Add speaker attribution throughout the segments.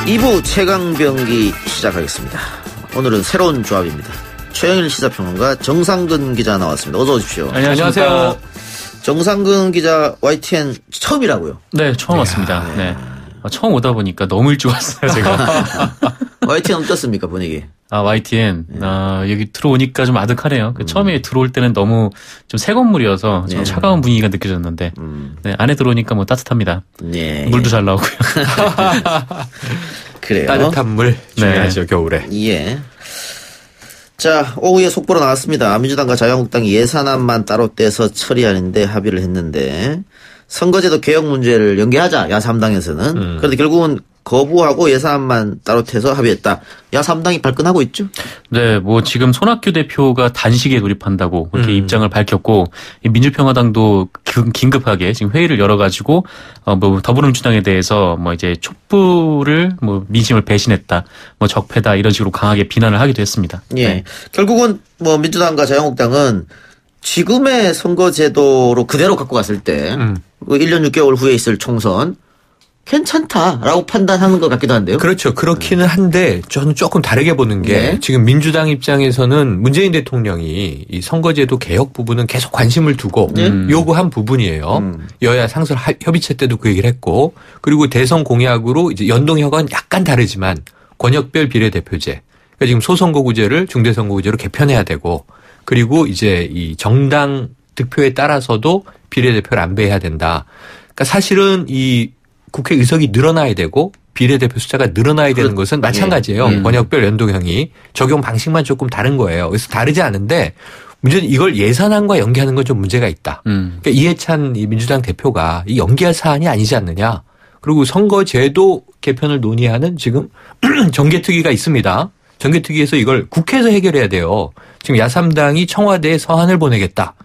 Speaker 1: 2부 최강병기 시작하겠습니다. 오늘은 새로운 조합입니다. 최영일 시사평론가 정상근 기자 나왔습니다. 어서 오십시오.
Speaker 2: 안녕하세요.
Speaker 1: 정상근 기자 YTN 처음이라고요?
Speaker 2: 네, 처음 왔습니다. 네. 처음 오다 보니까 너무 일찍 왔어요, 제가.
Speaker 1: YTN 어떻습니까, 분위기?
Speaker 2: YTN. 여기 들어오니까 좀 아득하네요. 처음에 들어올 때는 너무 좀 새 건물이어서 좀 차가운 분위기가 느껴졌는데, 네, 안에 들어오니까 뭐 따뜻합니다.
Speaker 1: 네.
Speaker 2: 물도 잘 나오고요.
Speaker 1: 그래요.
Speaker 3: 따뜻한 물 중요하죠, 네. 겨울에.
Speaker 1: 예. 자, 오후에 속보로 나왔습니다. 민주당과 자유한국당이 예산안만 따로 떼서 처리하는데 합의를 했는데 선거제도 개혁 문제를 연계하자, 야3당에서는. 그런데 결국은 거부하고 예산안만 따로 떼서 합의했다. 야3당이 발끈하고 있죠?
Speaker 2: 네, 뭐 지금 손학규 대표가 단식에 돌입한다고 그렇게 입장을 밝혔고, 민주평화당도 긴급하게 지금 회의를 열어가지고 뭐 더불어민주당에 대해서 뭐 이제 촛불을 뭐 민심을 배신했다, 뭐 적폐다 이런 식으로 강하게 비난을 하기도 했습니다.
Speaker 1: 예,
Speaker 2: 네.
Speaker 1: 결국은 뭐 민주당과 자유한국당은 지금의 선거제도로 그대로 갖고 갔을 때 1년 6개월 후에 있을 총선 괜찮다라고 판단하는 것 같기도 한데요.
Speaker 3: 그렇죠. 그렇기는 한데 저는 조금 다르게 보는 게
Speaker 1: 네.
Speaker 3: 지금 민주당 입장에서는 문재인 대통령이 이 선거제도 개혁 부분은 계속 관심을 두고 요구한 부분이에요. 여야 상설 협의체 때도 그 얘기를 했고, 그리고 대선 공약으로 이제 연동형은 약간 다르지만 권역별 비례대표제, 그러니까 지금 소선거구제를 중대선거구제로 개편해야 되고, 그리고 이제 이 정당 득표에 따라서도 비례대표를 안배해야 된다. 그러니까 사실은 이 국회 의석이 늘어나야 되고 비례대표 숫자가 늘어나야 되는 것은 마찬가지예요. 권역별 연동형이 적용 방식만 조금 다른 거예요. 그래서 다르지 않은데 문제는 이걸 예산안과 연계하는 건 좀 문제가 있다. 그러니까 이해찬 이 민주당 대표가 이 연계할 사안이 아니지 않느냐. 그리고 선거제도 개편을 논의하는 지금 정개특위가 있습니다. 정개특위에서 이걸 국회에서 해결해야 돼요. 지금 야3당이 청와대에 서한을 보내겠다.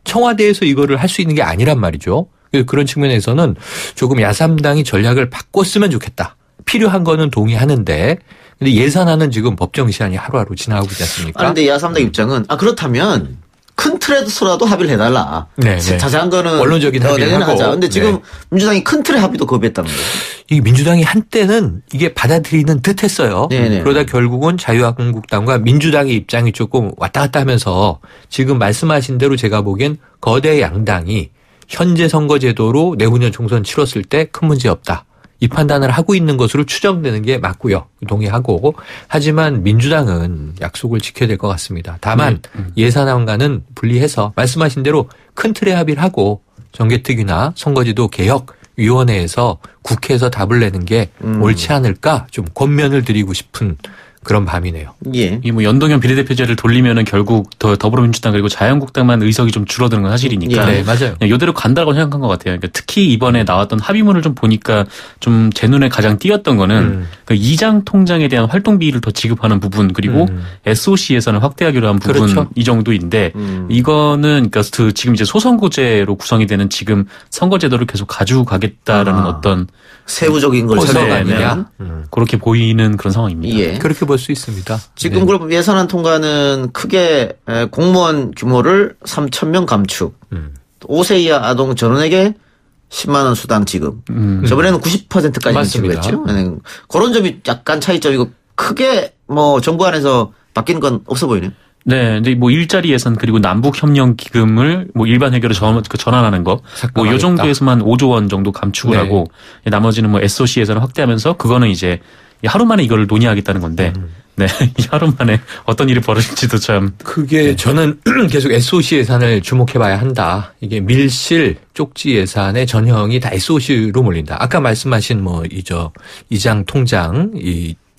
Speaker 3: 청와대에서 이거를 할 수 있는 게 아니란 말이죠. 그런 측면에서는 조금 야3당이 전략을 바꿨으면 좋겠다. 필요한 거는 동의하는데, 근데 예산안은 지금 법정 시한이 하루하루 지나가고 있지 않습니까?
Speaker 1: 그런데 야3당 입장은 그렇다면 큰 틀에서라도 합의를 해달라.
Speaker 3: 네,
Speaker 1: 자세한 거는
Speaker 3: 원론적인 합의를 하고.
Speaker 1: 하자. 근데 지금 민주당이 큰 틀의 합의도 거부했다는 거예요.
Speaker 3: 이 민주당이 한때는 이게 받아들이는 듯했어요.
Speaker 1: 네네.
Speaker 3: 그러다 결국은 자유한국당과 민주당의 입장이 조금 왔다 갔다 하면서 지금 말씀하신 대로 제가 보기엔 거대 양당이 현재 선거제도로 내후년 총선 치렀을 때 큰 문제 없다. 이 판단을 하고 있는 것으로 추정되는 게 맞고요. 동의하고. 하지만 민주당은 약속을 지켜야 될 것 같습니다. 다만 예산안과는 분리해서 말씀하신 대로 큰 틀의 합의를 하고 정개특위나 선거제도 개혁위원회에서 국회에서 답을 내는 게 옳지 않을까 좀 권면을 드리고 싶은 그런 밤이네요.
Speaker 1: 예.
Speaker 2: 이 뭐 연동형 비례대표제를 돌리면은 결국 더불어민주당 그리고 자유한국당만 의석이 좀 줄어드는 건 사실이니까.
Speaker 3: 네, 맞아요.
Speaker 2: 이대로 간다고 생각한 것 같아요. 그러니까 특히 이번에 나왔던 합의문을 좀 보니까 좀 제 눈에 가장 띄었던 거는 그 이장 통장에 대한 활동비를 더 지급하는 부분, 그리고 SOC 예산을 확대하기로 한 부분,
Speaker 3: 그렇죠.
Speaker 2: 이 정도인데 이거는 그러니까 지금 이제 소선거제로 구성이 되는 지금 선거제도를 계속 가지고 가겠다라는 어떤
Speaker 1: 세부적인 걸
Speaker 3: 생각하면
Speaker 2: 그렇게 보이는 그런 상황입니다.
Speaker 1: 예.
Speaker 3: 그렇게 볼 수 있습니다.
Speaker 1: 지금 그럼 예산안 통과는 크게 공무원 규모를 3,000명 감축, 5세 이하 아동 전원에게 10만 원 수당 지급. 저번에는 90%까지 지급했죠. 네. 그런 점이 약간 차이점이고 크게 뭐 정부 안에서 바뀌는 건 없어 보이네요.
Speaker 2: 네, 근데 뭐 일자리 예산 그리고 남북 협력 기금을 뭐 일반 회계로 전환하는 거, 뭐 요 정도에서만 5조 원 정도 감축을 하고 나머지는 뭐 SOC 예산을 확대하면서 그거는 이제 하루 만에 이걸 논의하겠다는 건데, 네, 이 하루 만에 어떤 일이 벌어질지도 참.
Speaker 3: 그게 저는 계속 SOC 예산을 주목해봐야 한다. 이게 밀실 쪽지 예산의 전형이 다 SOC로 몰린다. 아까 말씀하신 뭐 이장 통장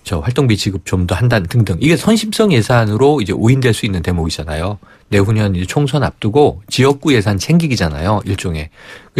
Speaker 3: 저 활동비 지급 좀 더 한다 등등. 이게 선심성 예산으로 이제 오인될 수 있는 대목이잖아요. 내후년 이제 총선 앞두고 지역구 예산 챙기기잖아요. 일종의.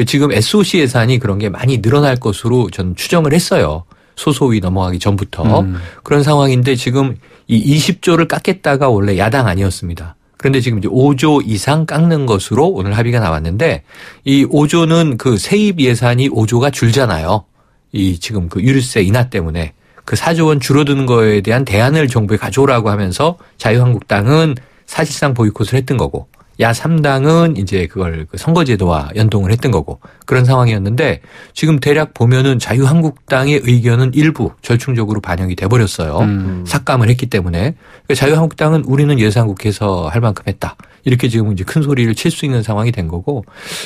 Speaker 3: 지금 SOC 예산이 그런 게 많이 늘어날 것으로 저는 추정을 했어요. 소소위 넘어가기 전부터. 그런 상황인데 지금 이 20조를 깎겠다가 원래 야당 아니었습니다. 그런데 지금 이제 5조 이상 깎는 것으로 오늘 합의가 나왔는데 이 5조는 그 세입 예산이 5조가 줄잖아요. 이 지금 그 유류세 인하 때문에. 그 4조 원 줄어드는 거에 대한 대안을 정부에 가져오라고 하면서 자유한국당은 사실상 보이콧을 했던 거고 야3당은 이제 그걸 선거제도와 연동을 했던 거고 그런 상황이었는데 지금 대략 보면은 자유한국당의 의견은 일부 절충적으로 반영이 돼버렸어요. 삭감을 했기 때문에. 그러니까 자유한국당은 우리는 예산국회에서 할 만큼 했다. 이렇게 지금 이제 큰 소리를 칠 수 있는 상황이 된 거고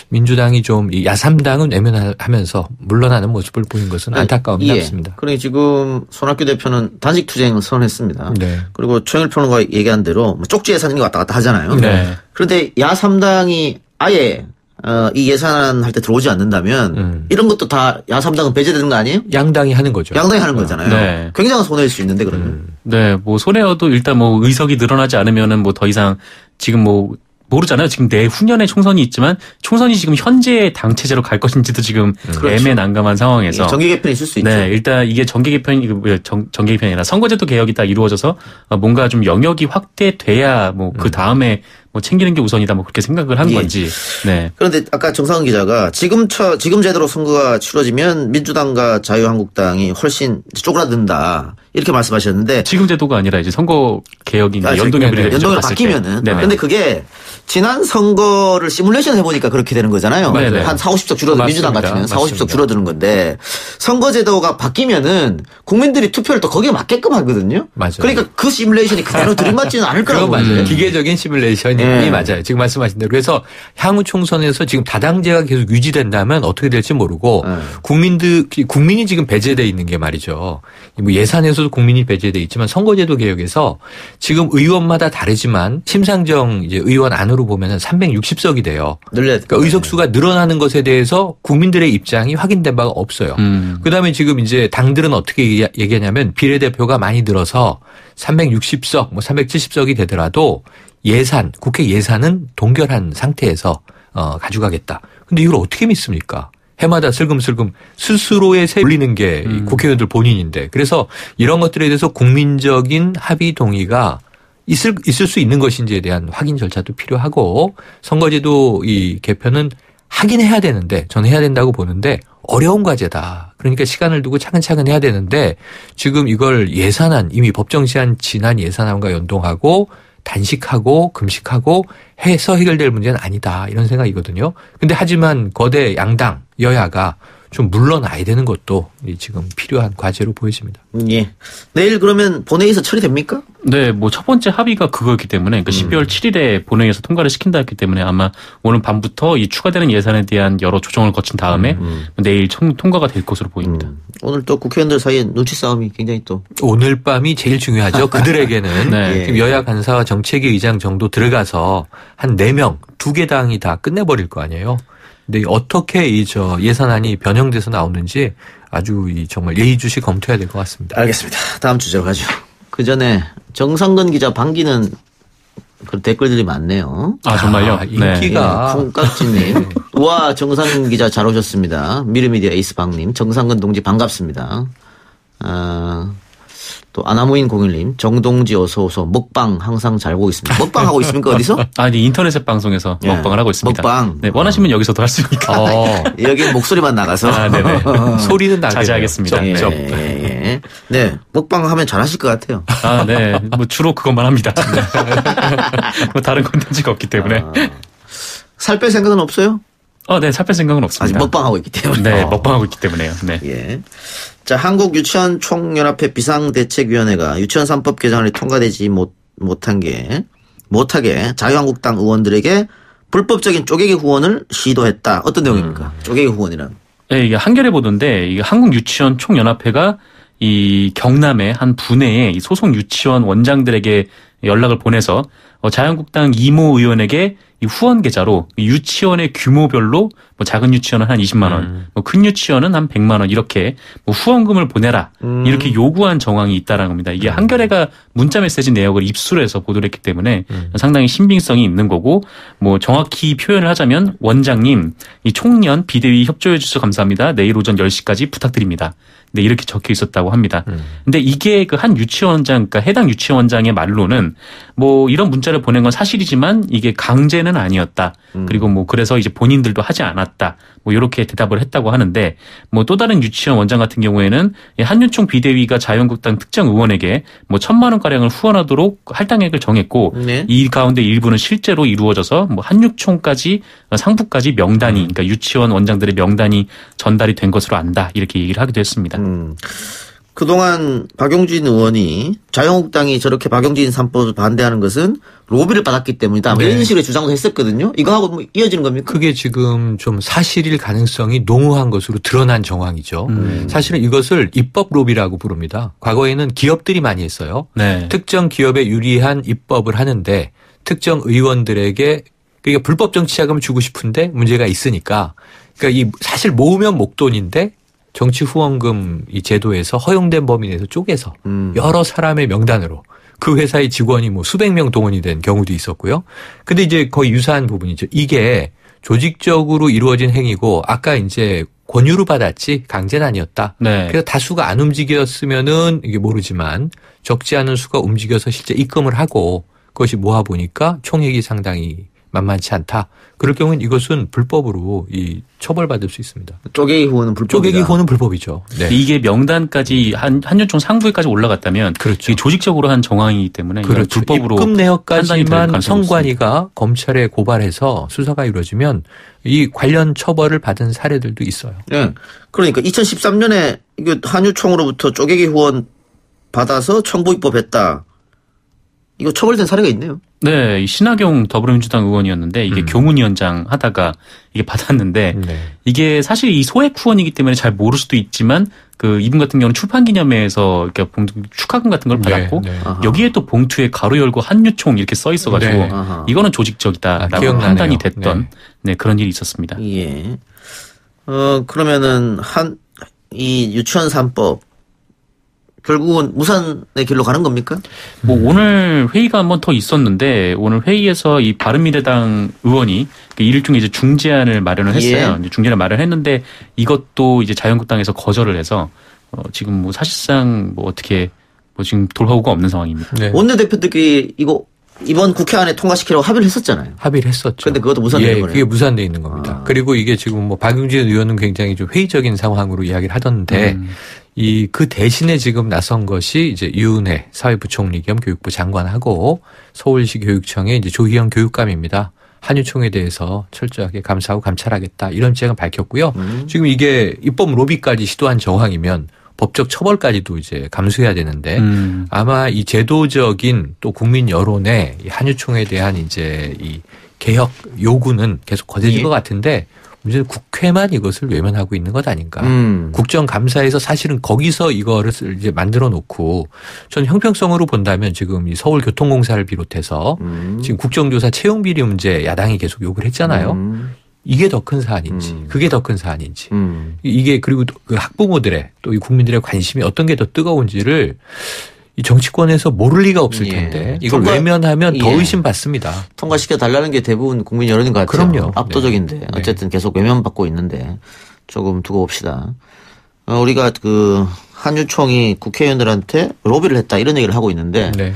Speaker 3: 민주당이 좀 야3당은 외면하면서 물러나는 모습을 보인 것은 안타까움이 남습니다.
Speaker 1: 그러니 지금 손학규 대표는 단식 투쟁을 선언했습니다.
Speaker 3: 네.
Speaker 1: 그리고 최영일 평론가 얘기한 대로 쪽지 예산이 왔다 갔다 하잖아요.
Speaker 2: 네.
Speaker 1: 그런데 야3당이 아예 이 예산 할 때 들어오지 않는다면 이런 것도 다 야3당은 배제되는 거 아니에요?
Speaker 3: 양당이 하는 거죠.
Speaker 1: 양당이 하는 거잖아요.
Speaker 2: 네.
Speaker 1: 굉장한 손해일 수 있는데 그러면.
Speaker 2: 네, 뭐 손해여도 일단 뭐 의석이 늘어나지 않으면은 뭐 더 이상 지금 뭐 모르잖아요. 지금 내후년에 총선이 있지만 총선이 지금 현재 당 체제로 갈 것인지도 지금
Speaker 1: 그렇죠.
Speaker 2: 애매난감한 상황에서
Speaker 1: 정계 개편이 있을 수 있죠.
Speaker 2: 네, 일단 이게 정계 개편이 아니라 선거제도 개혁이 딱 이루어져서 뭔가 좀 영역이 확대돼야 뭐 그 다음에 뭐 챙기는 게 우선이다 뭐 그렇게 생각을 한 건지. 네.
Speaker 1: 그런데 아까 정상훈 기자가 지금 제대로 선거가 치러지면 민주당과 자유한국당이 훨씬 쪼그라든다 이렇게 말씀하셨는데
Speaker 2: 지금 제도가 아니라 이제 선거 개혁이
Speaker 1: 연동으로 바뀌면은. 근데 그게 지난 선거를 시뮬레이션 해보니까 그렇게 되는 거잖아요.
Speaker 2: 네네.
Speaker 1: 한 40, 50석 줄어드는 민주당 같으면 40, 50석 줄어드는 건데 선거제도가 바뀌면은 국민들이 투표를 또 거기에 맞게끔 하거든요.
Speaker 3: 맞아요.
Speaker 1: 그러니까 그 시뮬레이션이 그대로 들이맞지는 않을 거라고
Speaker 3: 맞아요. 기계적인 시뮬레이션이 맞아요. 지금 말씀하신 대로. 그래서 향후 총선에서 지금 다당제가 계속 유지된다면 어떻게 될지 모르고 국민이 지금 배제돼 있는 게 말이죠. 뭐 예산에서도 국민이 배제돼 있지만 선거제도 개혁에서 지금 의원마다 다르지만 심상정 이제 의원 안으로 보면은 360석이 돼요. 그러니까 의석수가 늘어나는 것에 대해서 국민들의 입장이 확인된 바가 없어요. 그다음에 지금 이제 당들은 어떻게 얘기하냐면 비례대표가 많이 늘어서 360석, 뭐 370석이 되더라도 국회 예산은 동결한 상태에서 가져가겠다. 근데 이걸 어떻게 믿습니까? 해마다 슬금슬금 스스로의 세 올리는 게 국회의원들 본인인데 그래서 이런 것들에 대해서 국민적인 합의 동의가 있을 수 있는 것인지에 대한 확인 절차도 필요하고 선거제도 이 개편은 하긴 해야 되는데 저는 해야 된다고 보는데 어려운 과제다. 그러니까 시간을 두고 차근차근 해야 되는데 지금 이걸 예산안 이미 법정 시한 지난 예산안과 연동하고 단식하고 금식하고 해서 해결될 문제는 아니다. 이런 생각이거든요. 근데 하지만 거대 양당 여야가 좀 물러나야 되는 것도 지금 필요한 과제로 보여집니다.
Speaker 1: 예. 내일 그러면 본회의에서 처리됩니까?
Speaker 2: 네, 뭐 첫 번째 합의가 그거였기 때문에 그러니까 12월 7일에 본회의에서 통과를 시킨다 했기 때문에 아마 오늘 밤부터 이 추가되는 예산에 대한 여러 조정을 거친 다음에 내일 통과가 될 것으로 보입니다.
Speaker 1: 오늘 또 국회의원들 사이에 눈치 싸움이 굉장히 또
Speaker 3: 오늘 밤이 제일 중요하죠. 그들에게는
Speaker 2: 네.
Speaker 3: 지금 여야 간사와 정책위 의장 정도 들어가서 한 4명, 2개 당이 다 끝내버릴 거 아니에요. 근데 어떻게 예산안이 변형돼서 나오는지 아주 정말 예의주시 검토해야 될 것 같습니다.
Speaker 1: 알겠습니다. 다음 주제로 가죠. 그 전에 정상근 기자 반기는 그 댓글들이 많네요.
Speaker 2: 아 정말요?
Speaker 3: 인기가.
Speaker 1: 콩깍지님. 네. 우와 정상근 기자 잘 오셨습니다. 미르미디어 에이스방님. 정상근 동지 반갑습니다. 또 아나무인 01님. 정동지 어서오소. 먹방 항상 잘 보고 있습니다. 먹방 하고 있습니까 어디서?
Speaker 2: 아니 인터넷 방송에서 먹방을 하고 있습니다.
Speaker 1: 먹방.
Speaker 2: 네, 원하시면 여기서도 할 수 있으니까.
Speaker 1: 여기 목소리만 나가서.
Speaker 2: 네네.
Speaker 3: 소리는 나게
Speaker 2: 자제하겠습니다.
Speaker 1: 네. 네. 먹방 하면 잘하실 것 같아요.
Speaker 2: 네. 뭐 주로 그것만 합니다. 뭐 다른 콘텐츠가 없기 때문에.
Speaker 1: 살 뺄 생각은 없어요?
Speaker 2: 네. 살 뺄 생각은 없습니다.
Speaker 1: 아직 먹방하고 있기 때문에.
Speaker 2: 네. 먹방하고 있기 때문에요. 네.
Speaker 1: 예. 자, 한국유치원 총연합회 비상대책위원회가 유치원 3법 개정안이 통과되지 못하게 자유한국당 의원들에게 불법적인 쪼개기 후원을 시도했다. 어떤 내용입니까? 쪼개기 후원이란?
Speaker 2: 네, 이게 한겨레 보도인데 이게 한국유치원 총연합회가 이 경남의 한 분해에 이 소속 유치원 원장들에게 연락을 보내서 자유한국당 이모 의원에게 이 후원 계좌로 유치원의 규모별로 뭐 작은 유치원은 한 20만 원, 뭐 큰 유치원은 한 100만 원 이렇게 뭐 후원금을 보내라 이렇게 요구한 정황이 있다라는 겁니다. 이게 한겨레가 문자 메시지 내역을 입수해서 보도를 했기 때문에 상당히 신빙성이 있는 거고 뭐 정확히 표현을 하자면 원장님 이 총련 비대위 협조해 주셔서 감사합니다. 내일 오전 10시까지 부탁드립니다. 네, 이렇게 적혀 있었다고 합니다. 근데 이게 그 한 유치원장, 그러니까 해당 유치원장의 말로는 뭐 이런 문자를 보낸 건 사실이지만 이게 강제는 아니었다. 그리고 뭐 그래서 이제 본인들도 하지 않았다. 뭐 이렇게 대답을 했다고 하는데 뭐 또 다른 유치원 원장 같은 경우에는 한윤총 비대위가 자유한국당 특정 의원에게 뭐 1,000만 원 가량을 후원하도록 할당액을 정했고
Speaker 1: 네.
Speaker 2: 이 가운데 일부는 실제로 이루어져서 뭐 한유총까지 상부까지 명단이 그러니까 유치원 원장들의 명단이 전달이 된 것으로 안다 이렇게 얘기를 하기도 했습니다.
Speaker 1: 그동안 박용진 의원이 자유한국당이 저렇게 박용진 3법을 반대하는 것은 로비를 받았기 때문이다. 뭐 이런 식의 주장도 했었거든요. 이거하고 뭐 이어지는 겁니까?
Speaker 3: 그게 지금 좀 사실일 가능성이 농후한 것으로 드러난 정황이죠. 사실은 이것을 입법 로비라고 부릅니다. 과거에는 기업들이 많이 했어요.
Speaker 2: 네.
Speaker 3: 특정 기업에 유리한 입법을 하는데 특정 의원들에게 그러니까 불법 정치 자금을 주고 싶은데 문제가 있으니까 그러니까 이 사실 모으면 목돈인데 정치 후원금 이 제도에서 허용된 범위 내에서 쪼개서 여러 사람의 명단으로 그 회사의 직원이 뭐 수백 명 동원이 된 경우도 있었고요. 근데 이제 거의 유사한 부분이죠. 이게 조직적으로 이루어진 행위고 아까 이제 권유를 받았지 강제는 아니었다.
Speaker 2: 네.
Speaker 3: 그래서 다수가 안 움직였으면은 이게 모르지만 적지 않은 수가 움직여서 실제 입금을 하고 그것이 모아 보니까 총액이 상당히 만만치 않다. 그럴 경우는 이것은 불법으로 이 처벌받을 수 있습니다.
Speaker 1: 쪼개기 후원은 불법이다.
Speaker 3: 쪼개기 후원은 불법이죠. 네.
Speaker 2: 이게 명단까지 한윤총 상부에까지 올라갔다면
Speaker 3: 그렇죠.
Speaker 2: 이게 조직적으로 한 정황이기 때문에 이건
Speaker 3: 그렇죠.
Speaker 2: 불법으로
Speaker 3: 입금
Speaker 2: 판단이 될
Speaker 3: 내역까지만
Speaker 2: 가능성이
Speaker 3: 선관위가 검찰에 고발해서 수사가 이루어지면 이 관련 처벌을 받은 사례들도 있어요.
Speaker 1: 네. 그러니까 2013년에 이거 한유총으로부터 쪼개기 후원 받아서 청부입법했다. 이거 처벌된 사례가 있네요.
Speaker 2: 네, 이 신하경 더불어민주당 의원이었는데 이게 교문위원장 하다가 이게 받았는데
Speaker 3: 네.
Speaker 2: 이게 사실 이 소액 후원이기 때문에 잘 모를 수도 있지만 그 이분 같은 경우는 출판기념회에서 이렇게 축하금 같은 걸 받았고
Speaker 3: 네, 네.
Speaker 2: 여기에 또 봉투에 가로 열고 한유총 이렇게 써 있어가지고
Speaker 3: 네.
Speaker 2: 이거는 조직적이다라고
Speaker 3: 기억나네요.
Speaker 2: 판단이 됐던
Speaker 3: 네.
Speaker 2: 그런 일이 있었습니다.
Speaker 1: 예. 그러면은 이 유치원 3법 결국은 무산의 길로 가는 겁니까?
Speaker 2: 뭐 오늘 회의가 한 번 더 있었는데 오늘 회의에서 이 바른미래당 의원이 일종의 이제 중재안을 마련을 했어요.
Speaker 1: 예.
Speaker 2: 이제 중재안을 마련했는데 이것도 이제 자유한국당에서 거절을 해서 지금 뭐 사실상 뭐 어떻게 뭐 지금 돌파구가 없는 상황입니다.
Speaker 3: 네.
Speaker 1: 원내대표들끼리 이거 이번 국회 안에 통과시키려고 합의를 했었잖아요.
Speaker 3: 합의를 했었죠.
Speaker 1: 그런데 그것도 무산되는
Speaker 3: 예,
Speaker 1: 거네요.
Speaker 3: 그게 무산돼 있는 겁니다. 그리고 이게 지금 뭐 박용진 의원은 굉장히 좀 회의적인 상황으로 이야기를 하던데 그 대신에 지금 나선 것이 이제 유은혜 사회부총리 겸 교육부 장관하고 서울시 교육청의 이제 조희영 교육감입니다. 한유총에 대해서 철저하게 감사하고 감찰하겠다 이런 입장을 밝혔고요. 지금 이게 입법 로비까지 시도한 정황이면 법적 처벌까지도 이제 감수해야 되는데 아마 이 제도적인 또 국민 여론에 이 한유총에 대한 이제 이 개혁 요구는 계속 거세질 것 같은데 문제는 국회만 이것을 외면하고 있는 것 아닌가. 국정감사에서 사실은 거기서 이거를 이제 만들어 놓고 전 형평성으로 본다면 지금 이 서울교통공사를 비롯해서 지금 국정조사 채용비리 문제 야당이 계속 요구를 했잖아요. 이게 더 큰 사안인지 그게 더 큰 사안인지 이게 그리고 그 학부모들의 또 이 국민들의 관심이 어떤 게 더 뜨거운지를 이 정치권에서 모를 리가 없을 텐데 이걸 외면하면 더 의심받습니다.
Speaker 1: 통과시켜 달라는 게 대부분 국민 여론인 것 같아요.
Speaker 3: 그럼요.
Speaker 1: 압도적인데
Speaker 3: 네.
Speaker 1: 어쨌든 계속 외면받고 있는데 조금 두고 봅시다. 우리가 그 한유총이 국회의원들한테 로비를 했다 이런 얘기를 하고 있는데
Speaker 3: 네.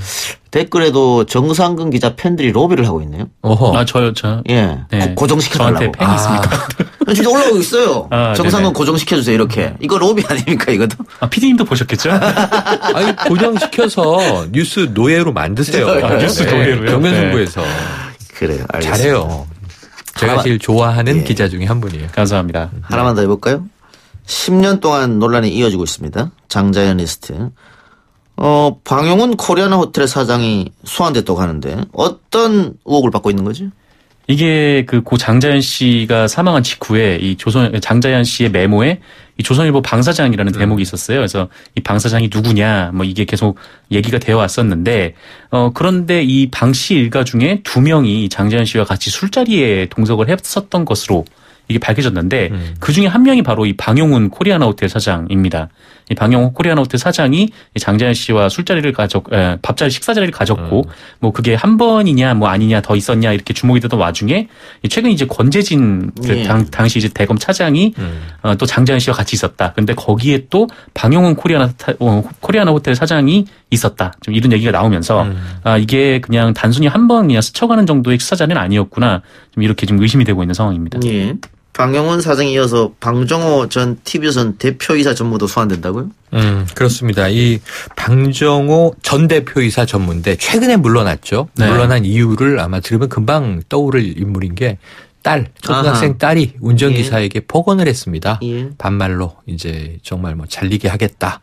Speaker 1: 댓글에도 정상근 기자 팬들이 로비를 하고 있네요.
Speaker 3: 어허.
Speaker 2: 아, 저요.
Speaker 1: 예,
Speaker 2: 네.
Speaker 1: 고정시켜
Speaker 2: 저한테
Speaker 1: 달라고.
Speaker 2: 팬이 있습니까?
Speaker 1: 진짜 올라오고 있어요. 정상근
Speaker 2: 네네.
Speaker 1: 고정시켜주세요 이렇게. 이거 로비 아닙니까 이것도?
Speaker 2: 아, PD님도 보셨겠죠?
Speaker 3: 아니 고정시켜서 뉴스 노예로 만드세요.
Speaker 2: 뉴스 노예로요?
Speaker 3: 정면승부에서
Speaker 1: 그래요. 알겠습니다.
Speaker 3: 잘해요. 제가
Speaker 1: 하나만-
Speaker 3: 제일 좋아하는
Speaker 1: 예.
Speaker 3: 기자 중에 한 분이에요.
Speaker 2: 감사합니다.
Speaker 1: 하나만 더 해볼까요? 10년 동안 논란이 이어지고 있습니다. 장자연 리스트. 방용훈 코리아나 호텔 사장이 소환됐다고 하는데 어떤 의혹을 받고 있는 거죠?
Speaker 2: 이게 그 고 장자연 씨가 사망한 직후에 이 장자연 씨의 메모에 이 조선일보 방사장이라는 대목이 있었어요. 그래서 이 방사장이 누구냐, 뭐 이게 계속 얘기가 되어 왔었는데, 그런데 이 방 씨 일가 중에 2명이 장자연 씨와 같이 술자리에 동석을 했었던 것으로 이게 밝혀졌는데, 그 중에 한 명이 바로 이 방용훈 코리아나 호텔 사장입니다. 이 방영호 코리아나 호텔 사장이 장자연 씨와 식사 자리를 가졌고 뭐 그게 한 번이냐 뭐 아니냐 더 있었냐 이렇게 주목이 되던 와중에 최근 이제 권재진 당시 이제 대검 차장이 또 장자연 씨와 같이 있었다. 근데 거기에 또 방영훈 코리아나 호텔 사장이 있었다. 좀 이런 얘기가 나오면서 이게 그냥 단순히 한 번 그냥 스쳐가는 정도의 식사 자리는 아니었구나. 좀 이렇게 좀 의심이 되고 있는 상황입니다.
Speaker 1: 예. 방영훈 사장에 이어서 방정호 전 TV조선 대표이사 전무도 소환된다고요?
Speaker 3: 그렇습니다. 이 방정호 전 대표이사 전무인데 최근에 물러났죠. 네. 물러난 이유를 아마 들으면 금방 떠오를 인물인 게 초등학생 딸이 운전기사에게 폭언을 했습니다. 예. 반말로 이제 정말 뭐 잘리게 하겠다.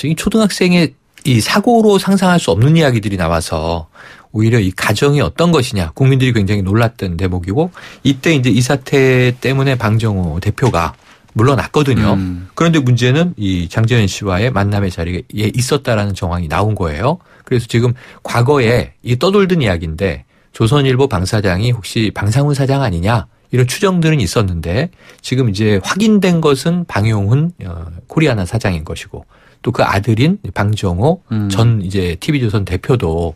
Speaker 3: 이 초등학생의 이 사고로 상상할 수 없는 이야기들이 나와서 오히려 이 가정이 어떤 것이냐 국민들이 굉장히 놀랐던 대목이고 이때 이제 이 사태 때문에 방정호 대표가 물러났거든요. 그런데 문제는 이 장자연 씨와의 만남의 자리에 있었다라는 정황이 나온 거예요. 그래서 지금 과거에 이 떠돌던 이야기인데 조선일보 방사장이 혹시 방상훈 사장 아니냐 이런 추정들은 있었는데 지금 이제 확인된 것은 방용훈 코리아나 사장인 것이고 또 그 아들인 방정호 전 이제 TV조선 대표도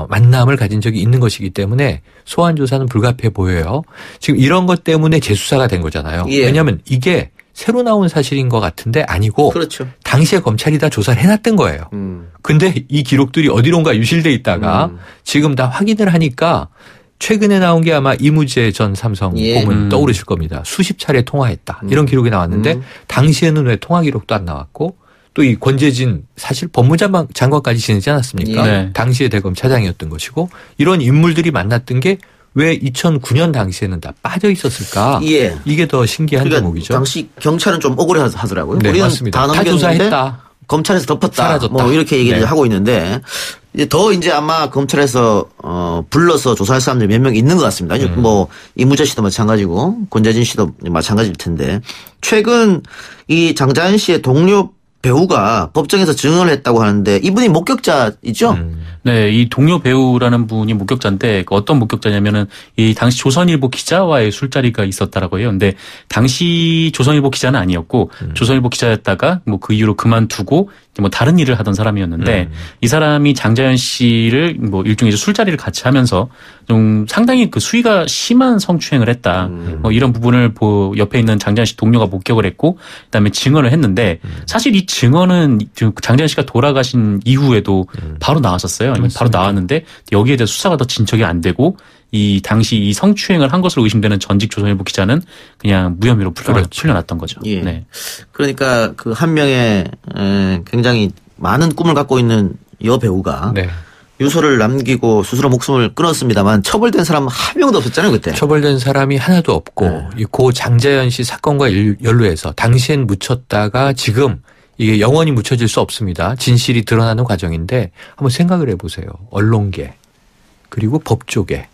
Speaker 3: 만남을 가진 적이 있는 것이기 때문에 소환 조사는 불가피해 보여요. 지금 이런 것 때문에 재수사가 된 거잖아요. 예. 왜냐하면 이게 새로 나온 사실인 것 같은데 아니고
Speaker 1: 그렇죠.
Speaker 3: 당시에 검찰이 다 조사를 해놨던 거예요. 근데 이 기록들이 어디론가 유실돼 있다가 지금 다 확인을 하니까 최근에 나온 게 아마 이무재 전 삼성 고문 떠오르실 겁니다. 수십 차례 통화했다. 이런 기록이 나왔는데 당시에는 왜 통화 기록도 안 나왔고 또 이 권재진 사실 법무장관까지 지내지 않았습니까? 네. 당시에 대검 차장이었던 것이고 이런 인물들이 만났던 게 왜 2009년 당시에는 다 빠져 있었을까?
Speaker 1: 예.
Speaker 3: 이게 더 신기한
Speaker 1: 그러니까
Speaker 3: 대목이죠.
Speaker 1: 당시 경찰은 좀 억울해 하더라고요.
Speaker 3: 네,
Speaker 1: 우리는
Speaker 3: 맞습니다.
Speaker 1: 다
Speaker 3: 조사했다.
Speaker 1: 검찰에서 덮었다.
Speaker 3: 사라졌다.
Speaker 1: 뭐 이렇게 얘기를 하고 있는데 이제 아마 검찰에서 불러서 조사할 사람들이 몇 명 있는 것 같습니다. 뭐 이무재 씨도 마찬가지고 권재진 씨도 마찬가지일 텐데 최근 이 장자연 씨의 동료 배우가 법정에서 증언을 했다고 하는데 이분이 목격자이죠?
Speaker 2: 네, 이 동료 배우라는 분이 목격자인데 어떤 목격자냐면은 이 당시 조선일보 기자와의 술자리가 있었다라고 해요. 근데 당시 조선일보 기자는 아니었고 조선일보 기자였다가 뭐 그 이후로 그만두고 뭐 다른 일을 하던 사람이었는데 이 사람이 장자연 씨를 뭐 일종의 술자리를 같이 하면서 좀 상당히 그 수위가 심한 성추행을 했다. 뭐 이런 부분을 옆에 있는 장자연 씨 동료가 목격을 했고 그다음에 증언을 했는데 사실 이 증언은 장자연 씨가 돌아가신 이후에도 바로 나왔었어요. 바로 나왔는데 여기에 대해 수사가 더 진척이 안 되고 이 당시 이 성추행을 한 것으로 의심되는 전직 조선일보 기자는 그냥 무혐의로 풀려났던 거죠.
Speaker 1: 예.
Speaker 2: 네.
Speaker 1: 그러니까 그 한 명의 굉장히 많은 꿈을 갖고 있는 여배우가 네. 유서를 남기고 스스로 목숨을 끊었습니다만 처벌된 사람 한 명도 없었잖아요 그때.
Speaker 3: 처벌된 사람이 하나도 없고 고 장자연 씨 사건과 연루해서 당시엔 묻혔다가 지금 이게 영원히 묻혀질 수 없습니다. 진실이 드러나는 과정인데 한번 생각을 해보세요. 언론계. 그리고 법조계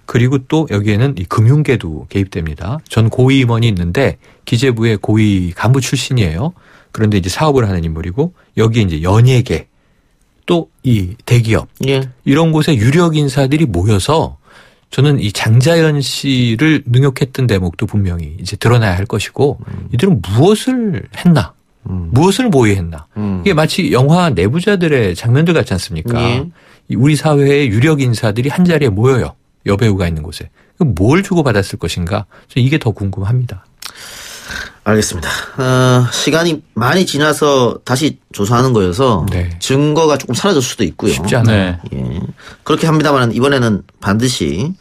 Speaker 3: 그리고 또 여기에는 이 금융계도 개입됩니다. 전 고위 임원이 있는데 기재부의 고위 간부 출신이에요. 그런데 이제 사업을 하는 인물이고 여기에 이제 연예계 또 이 대기업 이런 곳에 유력 인사들이 모여서 저는 이 장자연 씨를 능욕했던 대목도 분명히 이제 드러나야 할 것이고 이들은 무엇을 했나? 무엇을 모의했나? 이게 마치 영화 내부자들의 장면들 같지 않습니까? 우리 사회의 유력 인사들이 한 자리에 모여요. 여배우가 있는 곳에. 뭘 주고받았을 것인가? 이게 더 궁금합니다.
Speaker 1: 알겠습니다. 시간이 많이 지나서 다시 조사하는 거여서 증거가 조금 사라질 수도 있고요.
Speaker 3: 쉽지 않아요.
Speaker 1: 예. 그렇게 합니다만 이번에는 반드시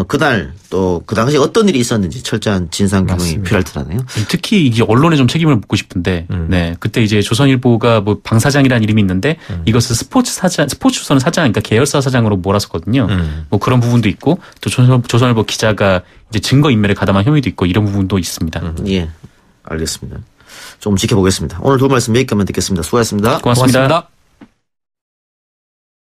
Speaker 1: 그날 또 그 당시에 어떤 일이 있었는지 철저한 진상 규명이 필요할 듯하네요.
Speaker 2: 특히 이게 언론에 좀 책임을 묻고 싶은데, 네 그때 이제 조선일보가 뭐 방사장이라는 이름이 있는데 이것을 스포츠조선 사장, 그러니까 계열사 사장으로 몰았었거든요. 뭐 그런 부분도 있고 또 조선일보 기자가 이제 증거 인멸에 가담한 혐의도 있고 이런 부분도 있습니다.
Speaker 1: 예, 알겠습니다. 조금 지켜보겠습니다. 오늘 두 말씀 여기까지만 듣겠습니다. 수고하셨습니다.
Speaker 2: 고맙습니다.